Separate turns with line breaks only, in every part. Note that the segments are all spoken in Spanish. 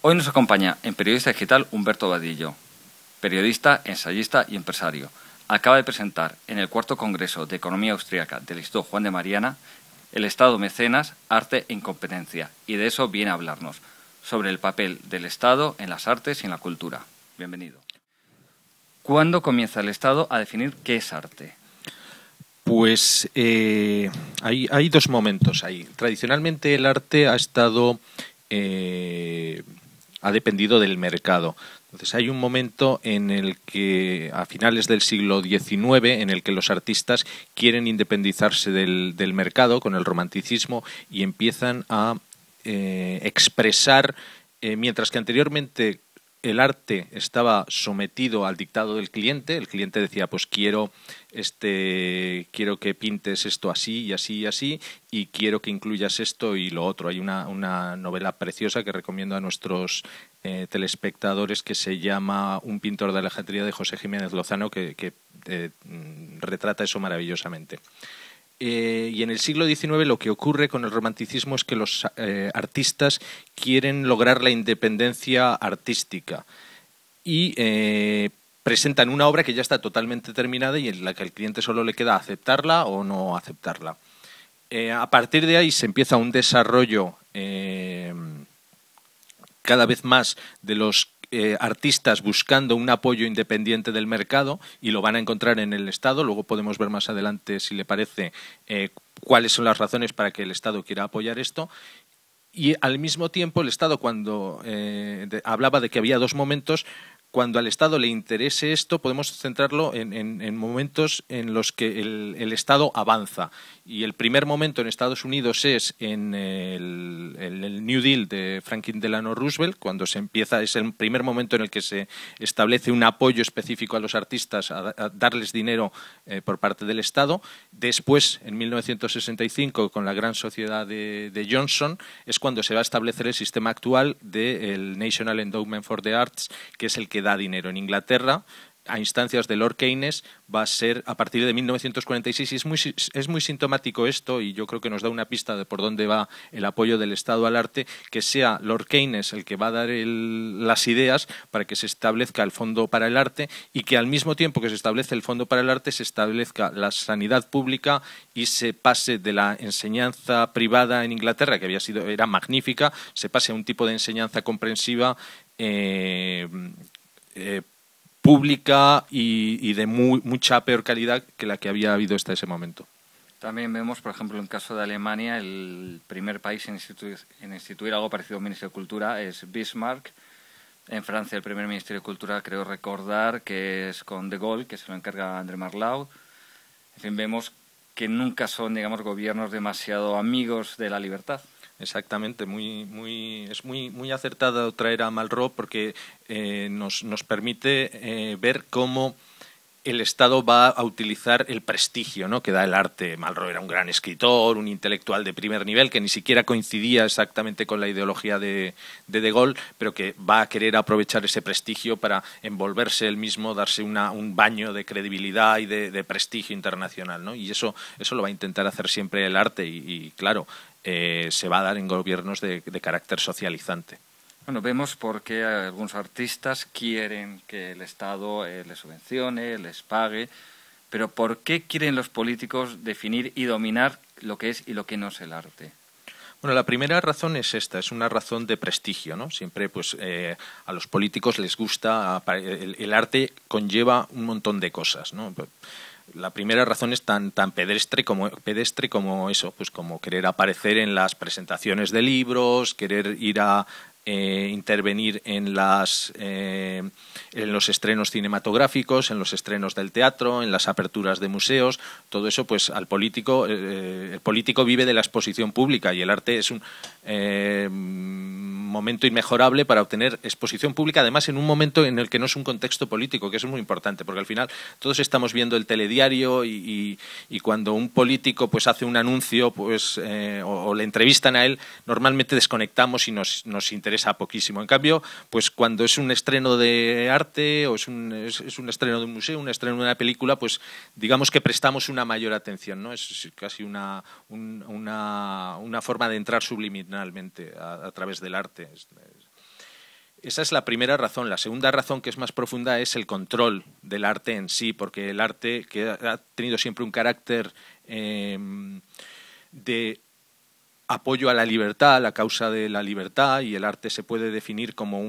Hoy nos acompaña en Periodista Digital Humberto Vadillo, periodista, ensayista y empresario. Acaba de presentar en el cuarto Congreso de Economía Austríaca del Instituto Juan de Mariana el Estado mecenas, arte e incompetencia, y de eso viene a hablarnos, sobre el papel del Estado en las artes y en la cultura. Bienvenido. ¿Cuándo comienza el Estado a definir qué es arte?
Pues hay dos momentos ahí. Tradicionalmente el arte ha dependido del mercado. Entonces hay un momento en el que, a finales del siglo XIX, en el que los artistas quieren independizarse del mercado con el romanticismo y empiezan a expresar, mientras que anteriormente el arte estaba sometido al dictado del cliente. El cliente decía, pues quiero que pintes esto así y así y así, y quiero que incluyas esto y lo otro. Hay una novela preciosa que recomiendo a nuestros telespectadores, que se llama Un pintor de Alejandría, de José Jiménez Lozano, que retrata eso maravillosamente. Y en el siglo XIX lo que ocurre con el romanticismo es que los artistas quieren lograr la independencia artística y presentan una obra que ya está totalmente terminada y en la que al cliente solo le queda aceptarla o no aceptarla. A partir de ahí se empieza un desarrollo cada vez más de los artistas buscando un apoyo independiente del mercado, y lo van a encontrar en el Estado. Luego podemos ver más adelante, si le parece, cuáles son las razones para que el Estado quiera apoyar esto. Y al mismo tiempo el Estado, cuando hablaba de que había dos momentos, cuando al Estado le interese esto, podemos centrarlo en momentos en los que el Estado avanza. Y el primer momento en Estados Unidos es en el New Deal de Franklin Delano Roosevelt, cuando se empieza, es el primer momento en el que se establece un apoyo específico a los artistas, a darles dinero por parte del Estado. Después, en 1965, con la Gran Sociedad de Johnson, es cuando se va a establecer el sistema actual del National Endowment for the Arts, que es el que da dinero. En Inglaterra, a instancias de Lord Keynes, va a ser a partir de 1946, y es muy sintomático esto, y yo creo que nos da una pista de por dónde va el apoyo del Estado al arte, que sea Lord Keynes el que va a dar las ideas para que se establezca el Fondo para el Arte, y que al mismo tiempo que se establece el Fondo para el Arte se establezca la sanidad pública y se pase de la enseñanza privada en Inglaterra, que era magnífica, se pase a un tipo de enseñanza comprensiva pública y de mucha peor calidad que la que había habido hasta ese momento.
También vemos, por ejemplo, en el caso de Alemania, el primer país en instituir algo parecido a un Ministerio de Cultura es Bismarck. En Francia, el primer Ministerio de Cultura, creo recordar, que es con De Gaulle, que se lo encarga André Malraux. En fin, vemos que nunca son, digamos, gobiernos demasiado amigos de la libertad.
Exactamente, es muy acertado traer a Malraux, porque nos permite ver cómo el Estado va a utilizar el prestigio, ¿no?, que da el arte. Malraux era un gran escritor, un intelectual de primer nivel, que ni siquiera coincidía exactamente con la ideología de Gaulle, pero que va a querer aprovechar ese prestigio para envolverse él mismo, darse un baño de credibilidad y de prestigio internacional, ¿no? Y eso lo va a intentar hacer siempre el arte, y claro, se va a dar en gobiernos de carácter socializante.
Bueno, vemos por qué algunos artistas quieren que el Estado les subvencione, les pague, pero ¿por qué quieren los políticos definir y dominar lo que es y lo que no es el arte?
Bueno, la primera razón es esta, es una razón de prestigio, ¿no? Siempre, pues, a los políticos les gusta, el arte conlleva un montón de cosas, ¿no? La primera razón es tan pedestre como eso, pues como querer aparecer en las presentaciones de libros, querer ir a intervenir en los estrenos cinematográficos, en los estrenos del teatro, en las aperturas de museos. Todo eso, pues, el político vive de la exposición pública, y el arte es un momento inmejorable para obtener exposición pública, además en un momento en el que no es un contexto político, que eso es muy importante, porque al final todos estamos viendo el telediario y cuando un político, pues, hace un anuncio, pues, o le entrevistan a él, normalmente desconectamos y nos interesa poquísimo. En cambio, pues, cuando es un estreno de arte o es un estreno de un museo, un estreno de una película, pues digamos que prestamos una mayor atención, ¿no? Es casi una forma de entrar subliminalmente a través del arte. Esa es la primera razón. La segunda razón, que es más profunda, es el control del arte en sí, porque el arte, que ha tenido siempre un carácter de apoyo a la libertad, a la causa de la libertad, y el arte se puede definir como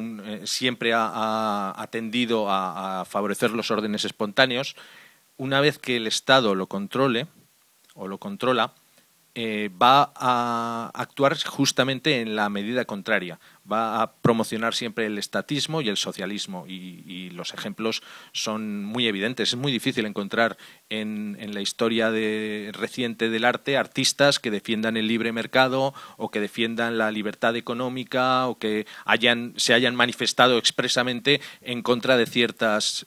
siempre ha tendido a favorecer los órdenes espontáneos. Una vez que el Estado lo controle o lo controla, va a actuar justamente en la medida contraria. Va a promocionar siempre el estatismo y el socialismo, y los ejemplos son muy evidentes. Es muy difícil encontrar en la historia reciente del arte artistas que defiendan el libre mercado o que defiendan la libertad económica o que se hayan manifestado expresamente en contra de ciertas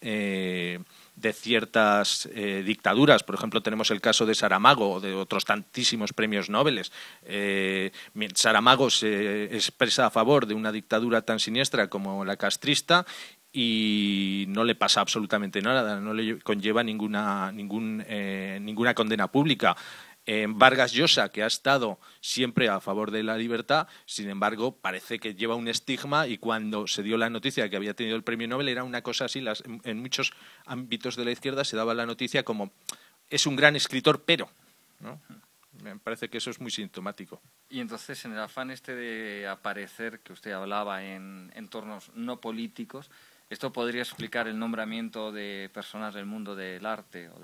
dictaduras. Por ejemplo, tenemos el caso de Saramago o de otros tantísimos premios Nobel. Saramago se expresa a favor de una dictadura tan siniestra como la castrista y no le pasa absolutamente nada, no le conlleva ninguna condena pública. Vargas Llosa, que ha estado siempre a favor de la libertad, sin embargo, parece que lleva un estigma, y cuando se dio la noticia de que había tenido el premio Nobel era una cosa así. En muchos ámbitos de la izquierda se daba la noticia como es un gran escritor, pero, ¿no? Me parece que eso es muy sintomático.
Y entonces, en el afán de aparecer, que usted hablaba en entornos no políticos, ¿esto podría explicar el nombramiento de personas del mundo del arte o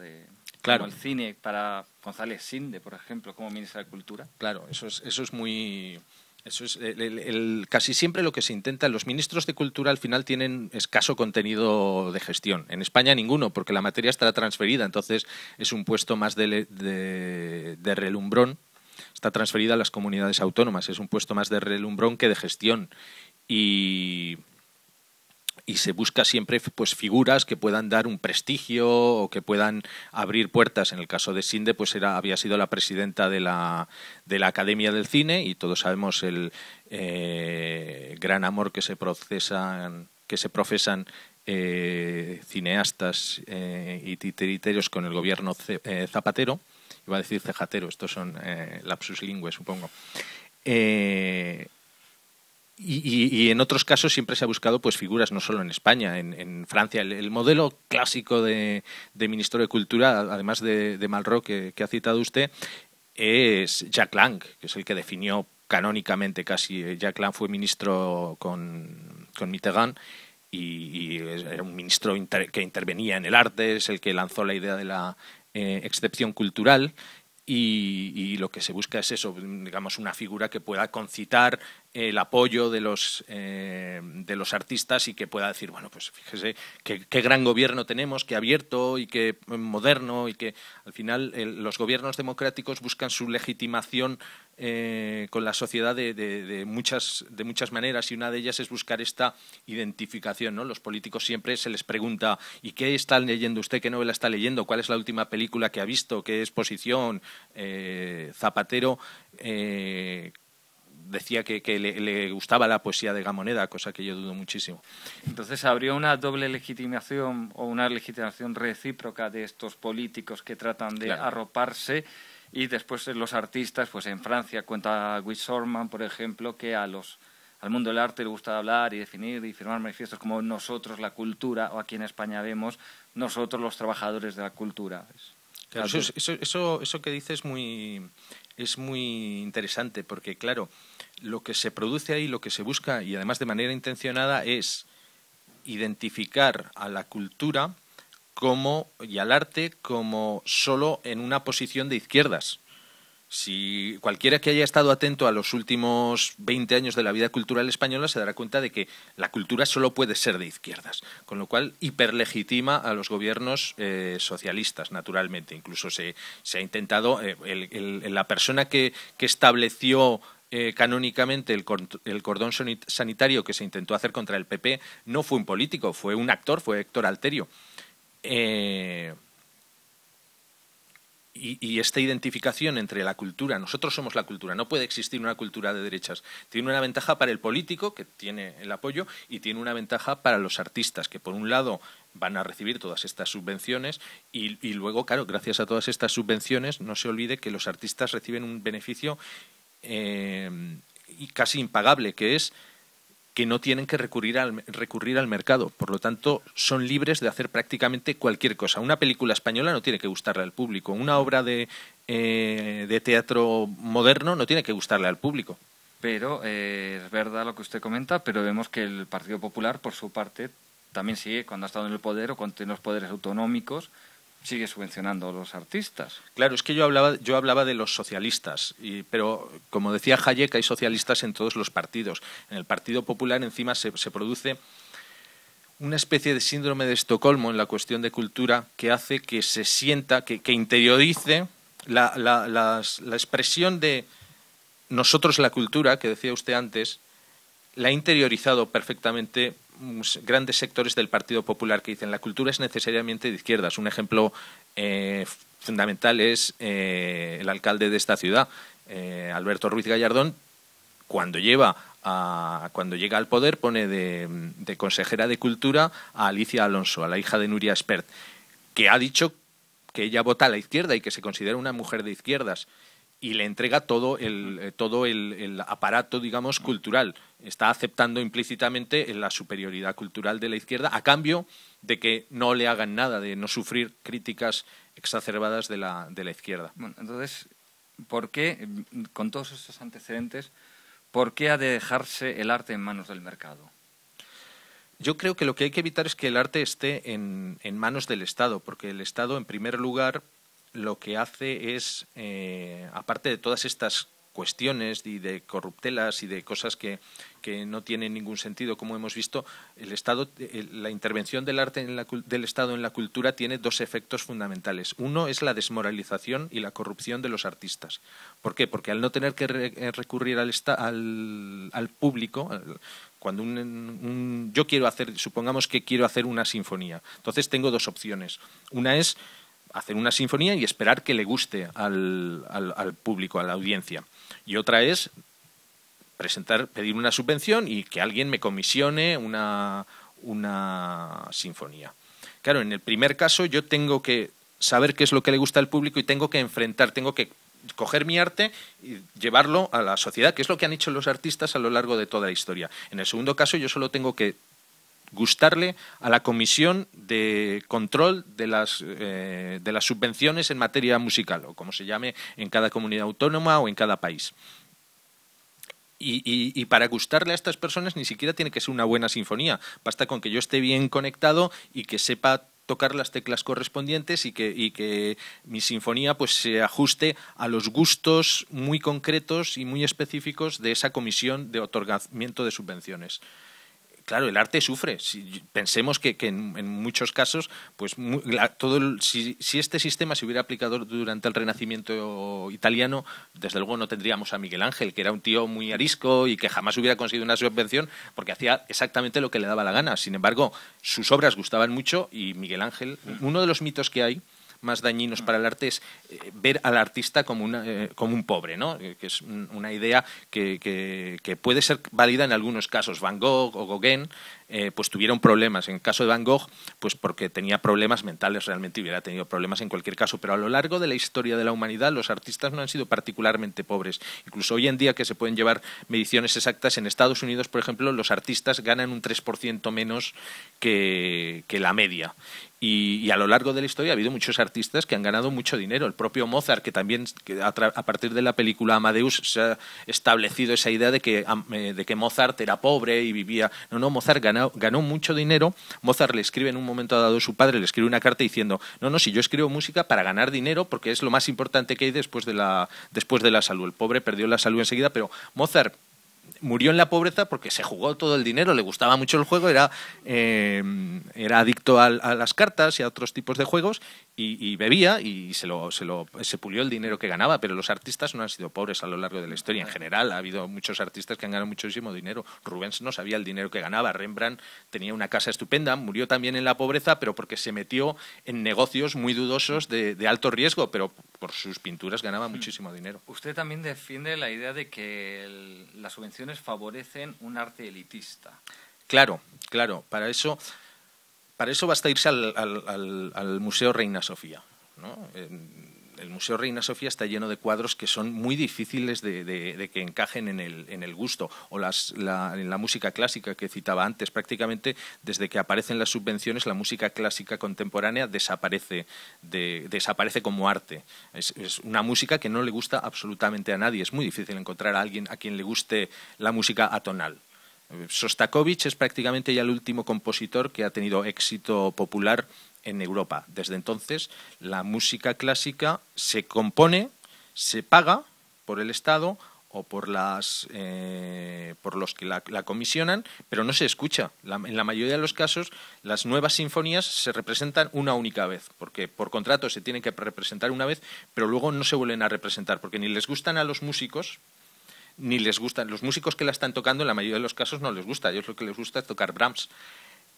claro,
como el cine para González Sinde, por ejemplo, como ministra de Cultura?
Claro, eso es muy... Eso es casi siempre lo que se intenta. Los ministros de Cultura al final tienen escaso contenido de gestión. En España ninguno, porque la materia estará transferida, entonces es un puesto más de relumbrón. Está transferida a las comunidades autónomas, es un puesto más de relumbrón que de gestión. Y se busca siempre pues figuras que puedan dar un prestigio o que puedan abrir puertas. En el caso de Sinde, pues había sido la presidenta de la Academia del Cine, y todos sabemos el gran amor que se profesan cineastas y titiriteros con el gobierno Zapatero. Iba a decir cejatero, estos son lapsus lingüe, supongo. Y en otros casos siempre se ha buscado pues figuras, no solo en España, en Francia. El modelo clásico de ministro de Cultura, además de Malraux, que ha citado usted, es Jack Lang, que es el que definió canónicamente casi. Jack Lang fue ministro con Mitterrand y era un ministro que intervenía en el arte, es el que lanzó la idea de la excepción cultural. Y lo que se busca es eso, digamos, una figura que pueda concitar el apoyo de los artistas y que pueda decir, bueno, pues fíjese qué gran gobierno tenemos, qué abierto y qué moderno, y que al final los gobiernos democráticos buscan su legitimación con la sociedad de muchas maneras, y una de ellas es buscar esta identificación, ¿no? Los políticos siempre se les pregunta, ¿y qué está leyendo usted? ¿Qué novela está leyendo? ¿Cuál es la última película que ha visto? ¿Qué exposición? Zapatero decía que le gustaba la poesía de Gamoneda, cosa que yo dudo muchísimo.
Entonces, ¿habría una doble legitimación o una legitimación recíproca de estos políticos que tratan de arroparse? Y después los artistas, pues en Francia cuenta Guy Sorman, por ejemplo, que al mundo del arte le gusta hablar y definir y firmar manifiestos como nosotros la cultura, o aquí en España vemos nosotros los trabajadores de la cultura.
Claro, eso que dice es muy interesante, porque claro, lo que se produce ahí, lo que se busca, y además de manera intencionada, es identificar a la cultura y al arte como solo en una posición de izquierdas. Si cualquiera que haya estado atento a los últimos 20 años de la vida cultural española se dará cuenta de que la cultura solo puede ser de izquierdas, con lo cual hiperlegitima a los gobiernos socialistas, naturalmente. Incluso se ha intentado, la persona que estableció canónicamente el cordón sanitario que se intentó hacer contra el PP no fue un político, fue un actor, fue Héctor Alterio. Y esta identificación entre la cultura, nosotros somos la cultura, no puede existir una cultura de derechas. Tiene una ventaja para el político, que tiene el apoyo, y tiene una ventaja para los artistas, que por un lado van a recibir todas estas subvenciones y luego, claro, gracias a todas estas subvenciones, no se olvide que los artistas reciben un beneficio casi impagable, que es que no tienen que recurrir al mercado. Por lo tanto, son libres de hacer prácticamente cualquier cosa. Una película española no tiene que gustarle al público. Una obra de teatro moderno no tiene que gustarle al público.
Pero es verdad lo que usted comenta, pero vemos que el Partido Popular, por su parte, también sigue, cuando ha estado en el poder o cuando tiene los poderes autonómicos, sigue subvencionando a los artistas.
Claro, es que yo hablaba de los socialistas, pero como decía Hayek, hay socialistas en todos los partidos. En el Partido Popular encima se produce una especie de síndrome de Estocolmo en la cuestión de cultura que hace que se sienta, que interiorice la expresión de nosotros la cultura, que decía usted antes, la ha interiorizado perfectamente grandes sectores del Partido Popular que dicen la cultura es necesariamente de izquierdas. Un ejemplo fundamental es el alcalde de esta ciudad, Alberto Ruiz Gallardón, cuando llega al poder pone de consejera de Cultura a Alicia Alonso, a la hija de Nuria Espert, que ha dicho que ella vota a la izquierda y que se considera una mujer de izquierdas. Y le entrega todo el aparato, digamos, cultural. Está aceptando implícitamente la superioridad cultural de la izquierda a cambio de que no le hagan nada, de no sufrir críticas exacerbadas de la izquierda.
Bueno, entonces, ¿por qué, con todos estos antecedentes, por qué ha de dejarse el arte en manos del mercado?
Yo creo que lo que hay que evitar es que el arte esté en manos del Estado, porque el Estado, en primer lugar, lo que hace es, aparte de todas estas cuestiones y de corruptelas y de cosas que no tienen ningún sentido, como hemos visto, el Estado, la intervención del arte del Estado en la cultura tiene dos efectos fundamentales. Uno es la desmoralización y la corrupción de los artistas. ¿Por qué? Porque al no tener que recurrir al público, cuando yo quiero hacer, supongamos que quiero hacer una sinfonía, entonces tengo dos opciones. Una es hacer una sinfonía y esperar que le guste al público, a la audiencia. Y otra es pedir una subvención y que alguien me comisione una sinfonía. Claro, en el primer caso yo tengo que saber qué es lo que le gusta al público y tengo que coger mi arte y llevarlo a la sociedad, que es lo que han hecho los artistas a lo largo de toda la historia. En el segundo caso yo solo tengo que gustarle a la Comisión de Control de las subvenciones en materia musical, o como se llame en cada comunidad autónoma o en cada país. Y para gustarle a estas personas ni siquiera tiene que ser una buena sinfonía. Basta con que yo esté bien conectado y que sepa tocar las teclas correspondientes y que mi sinfonía pues se ajuste a los gustos muy concretos y muy específicos de esa comisión de otorgamiento de subvenciones. Claro, el arte sufre. Pensemos que en muchos casos, pues si este sistema se hubiera aplicado durante el Renacimiento italiano, desde luego no tendríamos a Miguel Ángel, que era un tío muy arisco y que jamás hubiera conseguido una subvención porque hacía exactamente lo que le daba la gana. Sin embargo, sus obras gustaban mucho y Miguel Ángel, uno de los mitos que hay más dañinos para el arte es ver al artista como un pobre, ¿no? Que es una idea que puede ser válida en algunos casos. Van Gogh o Gauguin pues tuvieron problemas. En el caso de Van Gogh, pues porque tenía problemas mentales, realmente hubiera tenido problemas en cualquier caso. Pero a lo largo de la historia de la humanidad, los artistas no han sido particularmente pobres. Incluso hoy en día, que se pueden llevar mediciones exactas, en Estados Unidos, por ejemplo, los artistas ganan un 3% menos que la media. Y a lo largo de la historia ha habido muchos artistas que han ganado mucho dinero. El propio Mozart, que también a partir de la película Amadeus se ha establecido esa idea de que Mozart era pobre y vivía... No, Mozart ganó mucho dinero. Mozart le escribe en un momento dado a su padre, le escribe una carta diciendo si yo escribo música para ganar dinero porque es lo más importante que hay después de la salud. El pobre perdió la salud enseguida, pero Mozart murió en la pobreza porque se jugó todo el dinero, le gustaba mucho el juego, era adicto a las cartas y a otros tipos de juegos y bebía y se pulió el dinero que ganaba, pero los artistas no han sido pobres a lo largo de la historia. En general ha habido muchos artistas que han ganado muchísimo dinero. Rubens no sabía el dinero que ganaba, Rembrandt tenía una casa estupenda, murió también en la pobreza, pero porque se metió en negocios muy dudosos de alto riesgo, pero por sus pinturas ganaba muchísimo dinero.
Usted también defiende la idea de que las subvenciones favorecen un arte elitista.
Claro. Para eso basta irse al Museo Reina Sofía, ¿no? el Museo Reina Sofía está lleno de cuadros que son muy difíciles de que encajen en el gusto. O la música clásica que citaba antes, prácticamente desde que aparecen las subvenciones, la música clásica contemporánea desaparece como arte. Es una música que no le gusta absolutamente a nadie. Es muy difícil encontrar a alguien a quien le guste la música atonal. Shostakovich es prácticamente ya el último compositor que ha tenido éxito popular en Europa. Desde entonces, la música clásica se compone, se paga por el Estado o por los que la comisionan, pero no se escucha. En la mayoría de los casos, las nuevas sinfonías se representan una única vez, porque por contrato se tienen que representar una vez, pero luego no se vuelven a representar, porque ni les gustan a los músicos, ni les gustan. Los músicos que la están tocando, en la mayoría de los casos, no les gusta. A ellos lo que les gusta es tocar Brahms.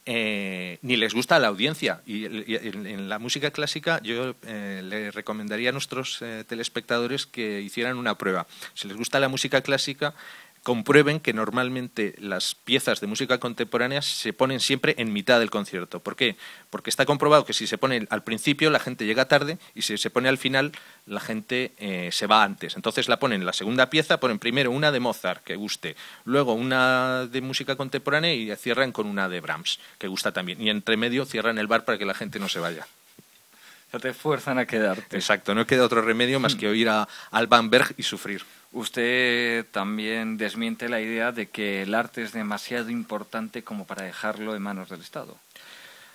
Ni les gusta a la audiencia. Y en la música clásica yo le recomendaría a nuestros telespectadores que hicieran una prueba. Si les gusta la música clásica, comprueben que normalmente las piezas de música contemporánea se ponen siempre en mitad del concierto. ¿Por qué? Porque está comprobado que si se pone al principio la gente llega tarde y si se pone al final la gente se va antes. Entonces la ponen en la segunda pieza, ponen primero una de Mozart que guste, luego una de música contemporánea y cierran con una de Brahms que gusta también. Y entre medio cierran el bar para que la gente no se vaya.
O sea, te fuerzan a quedarte.
Exacto, no queda otro remedio más que oír a Alban Berg y sufrir.
Usted también desmiente la idea de que el arte es demasiado importante como para dejarlo en manos del Estado.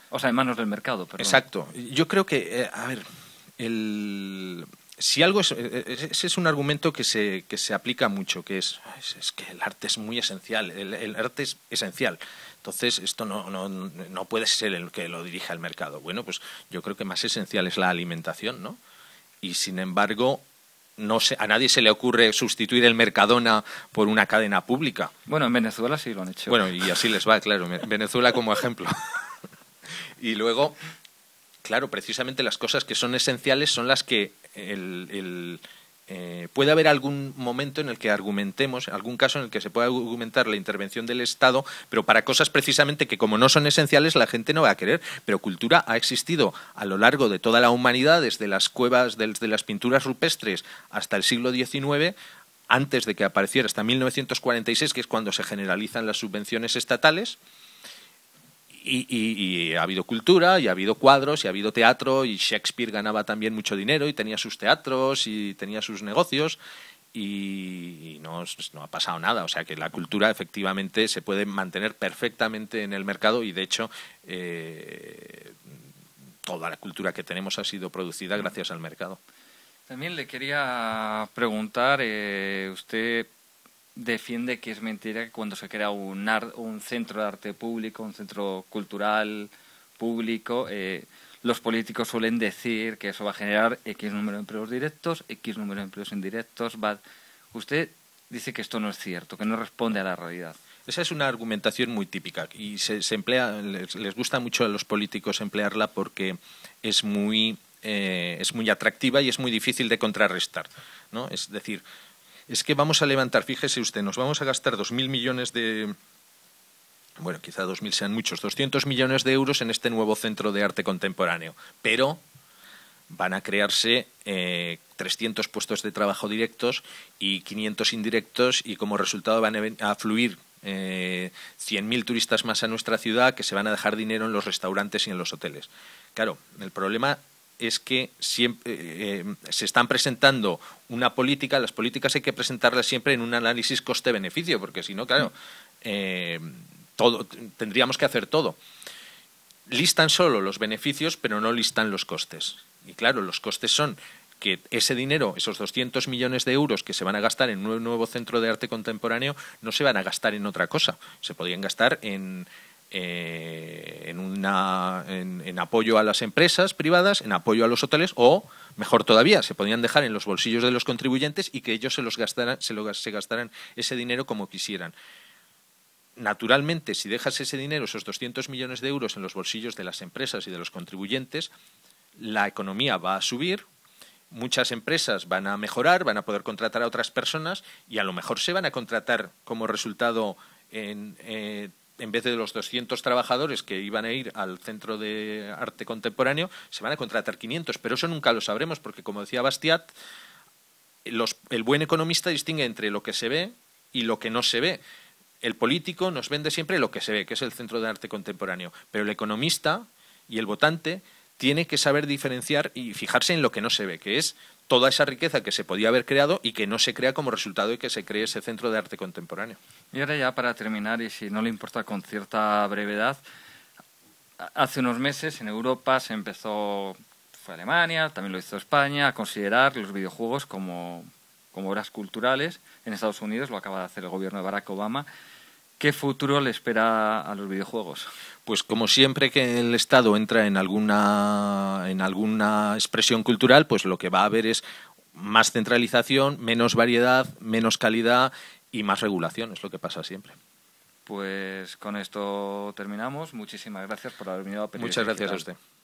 O sea, en manos del mercado, perdón.
Exacto. Yo creo que, si algo ese es un argumento que se aplica mucho, que es que el arte es muy esencial, el arte es esencial. Entonces, esto no puede ser el que lo dirija el mercado. Bueno, pues yo creo que más esencial es la alimentación, ¿no? Y sin embargo, a nadie se le ocurre sustituir el Mercadona por una cadena pública.
Bueno, en Venezuela sí lo han hecho.
Bueno, y así les va, claro. Venezuela como ejemplo. Y luego, claro, precisamente las cosas que son esenciales son las que puede haber algún momento en el que argumentemos, algún caso en el que se pueda argumentar la intervención del Estado, pero para cosas precisamente que como no son esenciales la gente no va a querer. Pero cultura ha existido a lo largo de toda la humanidad, desde las cuevas, desde las pinturas rupestres hasta el siglo XIX, antes de que apareciera, hasta 1946, que es cuando se generalizan las subvenciones estatales. Y ha habido cultura, y ha habido cuadros, y ha habido teatro, y Shakespeare ganaba también mucho dinero, y tenía sus teatros, y tenía sus negocios, y no ha pasado nada. O sea que la cultura efectivamente se puede mantener perfectamente en el mercado, y de hecho toda la cultura que tenemos ha sido producida gracias al mercado.
También le quería preguntar, usted defiende que es mentira que cuando se crea un centro de arte público, un centro cultural público, los políticos suelen decir que eso va a generar X número de empleos directos, X número de empleos indirectos. Usted dice que esto no es cierto, que no responde a la realidad.
Esa es una argumentación muy típica y se emplea, les gusta mucho a los políticos emplearla porque es muy atractiva y es muy difícil de contrarrestar, ¿no? Es decir, es que vamos a levantar, fíjese usted, nos vamos a gastar 2.000 millones bueno, quizá 2.000 sean muchos, 200 millones de euros en este nuevo centro de arte contemporáneo, pero van a crearse 300 puestos de trabajo directos y 500 indirectos, y como resultado van a fluir 100.000 turistas más a nuestra ciudad, que se van a dejar dinero en los restaurantes y en los hoteles. Claro, el problema es que siempre, se están presentando una política. Las políticas hay que presentarlas siempre en un análisis coste-beneficio, porque si no, claro, tendríamos que hacer todo. Listan solo los beneficios, pero no listan los costes. Y claro, los costes son que ese dinero, esos 200 millones de euros que se van a gastar en un nuevo centro de arte contemporáneo, no se van a gastar en otra cosa. Se podrían gastar en apoyo a las empresas privadas, en apoyo a los hoteles, o, mejor todavía, se podrían dejar en los bolsillos de los contribuyentes y que ellos se gastaran ese dinero como quisieran. Naturalmente, si dejas ese dinero, esos 200 millones de euros, en los bolsillos de las empresas y de los contribuyentes, la economía va a subir, muchas empresas van a mejorar, van a poder contratar a otras personas y a lo mejor se van a contratar como resultado en vez de los 200 trabajadores que iban a ir al Centro de Arte Contemporáneo, se van a contratar 500, pero eso nunca lo sabremos porque, como decía Bastiat, el buen economista distingue entre lo que se ve y lo que no se ve. El político nos vende siempre lo que se ve, que es el Centro de Arte Contemporáneo, pero el economista y el votante tiene que saber diferenciar y fijarse en lo que no se ve, que es toda esa riqueza que se podía haber creado y que no se crea como resultado de que se cree ese Centro de Arte Contemporáneo.
Y ahora ya para terminar, y si no le importa con cierta brevedad, hace unos meses en Europa se empezó, fue Alemania, también lo hizo España, a considerar los videojuegos como obras culturales. En Estados Unidos lo acaba de hacer el gobierno de Barack Obama. ¿Qué futuro le espera a los videojuegos?
Pues como siempre que el Estado entra en alguna expresión cultural, pues lo que va a haber es más centralización, menos variedad, menos calidad y más regulación, es lo que pasa siempre.
Pues con esto terminamos. Muchísimas gracias por haber venido a Periodista
Muchas gracias
Digital.
a usted.